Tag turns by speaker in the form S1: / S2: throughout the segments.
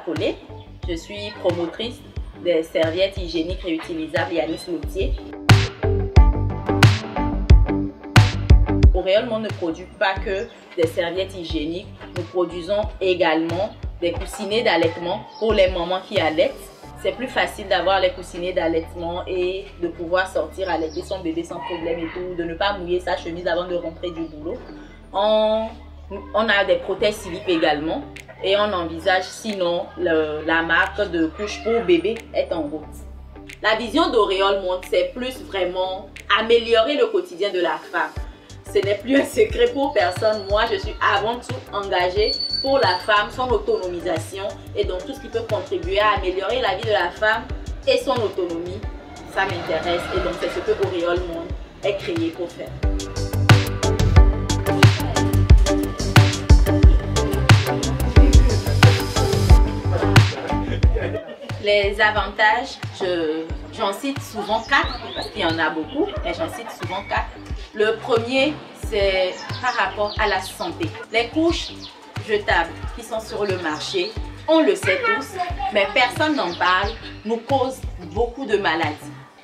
S1: Collet. Je suis promotrice des serviettes hygiéniques réutilisables Yanis Loutier. Auréole Monde ne produit pas que des serviettes hygiéniques, nous produisons également des coussinets d'allaitement pour les mamans qui allaitent. C'est plus facile d'avoir les coussinets d'allaitement et de pouvoir sortir allaiter son bébé sans problème et tout, de ne pas mouiller sa chemise avant de rentrer du boulot. On a des prothèses Silip également et on envisage sinon la marque de couche pour bébé est en route. La vision d'Auréole Monde, c'est plus vraiment améliorer le quotidien de la femme. Ce n'est plus un secret pour personne. Moi, je suis avant tout engagée pour la femme, son autonomisation et donc tout ce qui peut contribuer à améliorer la vie de la femme et son autonomie. Ça m'intéresse et donc c'est ce que Auréole Monde est créé pour faire. Les avantages, j'en cite souvent 4 parce qu'il y en a beaucoup, mais j'en cite souvent 4. Le premier, c'est par rapport à la santé. Les couches jetables qui sont sur le marché, on le sait tous, mais personne n'en parle, nous causent beaucoup de maladies.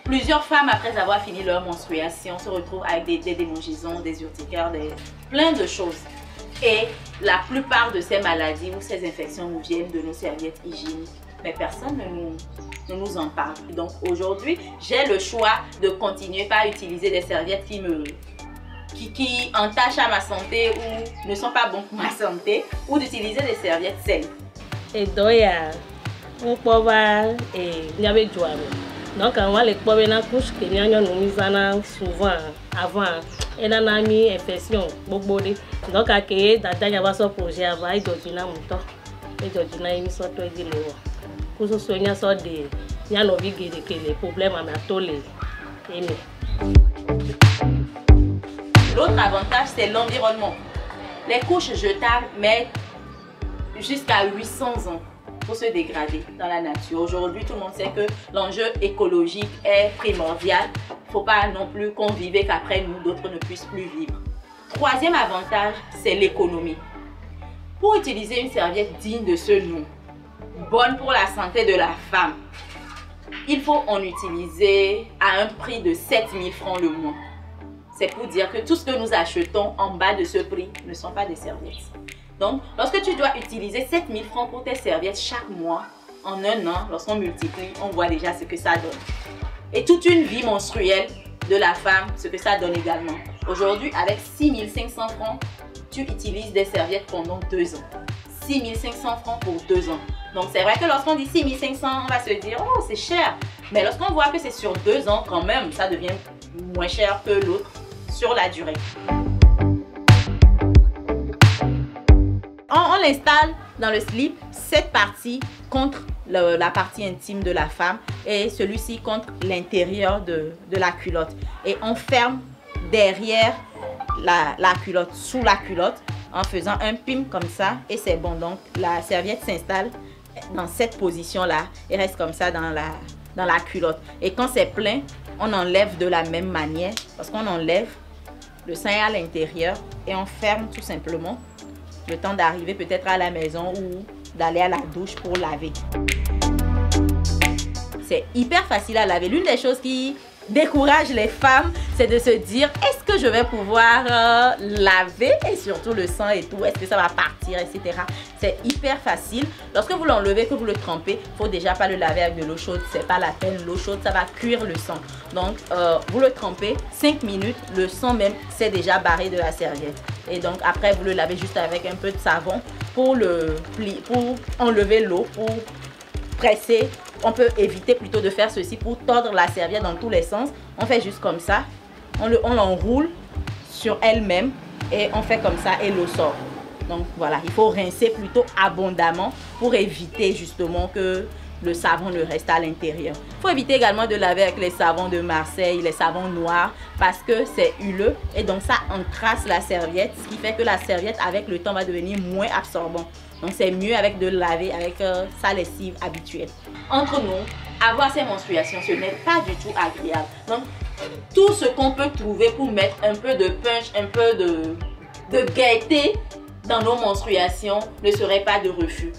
S1: Plusieurs femmes, après avoir fini leur menstruation, se retrouvent avec des démangeaisons, des urticaires, plein de choses. Et la plupart de ces maladies ou ces infections nous viennent de nos serviettes hygiéniques. Mais personne ne nous en parle. Donc aujourd'hui, j'ai le choix de continuer par utiliser des serviettes qui entachent à ma santé ou ne sont pas bonnes pour ma santé, ou d'utiliser des serviettes saines.
S2: Et donc, on peut voir donc, on va les couper dans la couche que nous avons souvent avant. Et on a mis infection. Donc, on a créé un projet avant. Et on a mis ça. Pour se soigner ça des problèmes à
S1: L'autre avantage, c'est l'environnement. Les couches jetables mettent jusqu'à 800 ans pour se dégrader dans la nature. Aujourd'hui, tout le monde sait que l'enjeu écologique est primordial. Il ne faut pas non plus qu'on vive et qu'après nous, d'autres ne puissent plus vivre. Troisième avantage, c'est l'économie. Pour utiliser une serviette digne de ce nom, bonne pour la santé de la femme, il faut en utiliser à un prix de 7 000 francs le mois. C'est pour dire que tout ce que nous achetons en bas de ce prix ne sont pas des serviettes. Donc, lorsque tu dois utiliser 7 000 francs pour tes serviettes chaque mois, en un an, lorsqu'on multiplie, on voit déjà ce que ça donne. Et toute une vie menstruelle de la femme, ce que ça donne également. Aujourd'hui, avec 6 500 francs, tu utilises des serviettes pendant 2 ans. 6 500 francs pour 2 ans. Donc, c'est vrai que lorsqu'on dit 6 500, on va se dire, oh, c'est cher. Mais lorsqu'on voit que c'est sur 2 ans, quand même, ça devient moins cher que l'autre sur la durée. On l'installe dans le slip, cette partie contre la partie intime de la femme et celui-ci contre l'intérieur de la culotte. Et on ferme derrière la culotte, sous la culotte, en faisant un pim comme ça et c'est bon. Donc la serviette s'installe dans cette position-là et reste comme ça dans la culotte. Et quand c'est plein, on enlève de la même manière parce qu'on enlève le sein à l'intérieur et on ferme tout simplement le temps d'arriver peut-être à la maison ou d'aller à la douche pour laver. C'est hyper facile à laver. L'une des choses qui décourage les femmes, c'est de se dire est-ce que je vais pouvoir laver et surtout le sang et tout, est-ce que ça va partir, etc. C'est hyper facile. Lorsque vous l'enlevez, que vous le trempez, il ne faut déjà pas le laver avec de l'eau chaude, c'est pas la peine. L'eau chaude, ça va cuire le sang. Donc, vous le trempez 5 minutes, le sang même s'est déjà barré de la serviette. Et donc, après, vous le lavez juste avec un peu de savon pour enlever l'eau, pour presser. On peut éviter plutôt de faire ceci pour tordre la serviette dans tous les sens. On fait juste comme ça. On l'enroule sur elle-même et on fait comme ça et l'eau sort. Donc voilà, il faut rincer plutôt abondamment pour éviter justement que le savon ne reste à l'intérieur. Il faut éviter également de laver avec les savons de Marseille, les savons noirs, parce que c'est huileux et donc ça encrasse la serviette, ce qui fait que la serviette avec le temps va devenir moins absorbant. Donc c'est mieux avec de laver avec sa lessive habituelle. Entre nous, avoir ces menstruations, ce n'est pas du tout agréable. Donc tout ce qu'on peut trouver pour mettre un peu de punch, un peu de gaieté dans nos menstruations ne serait pas de refus.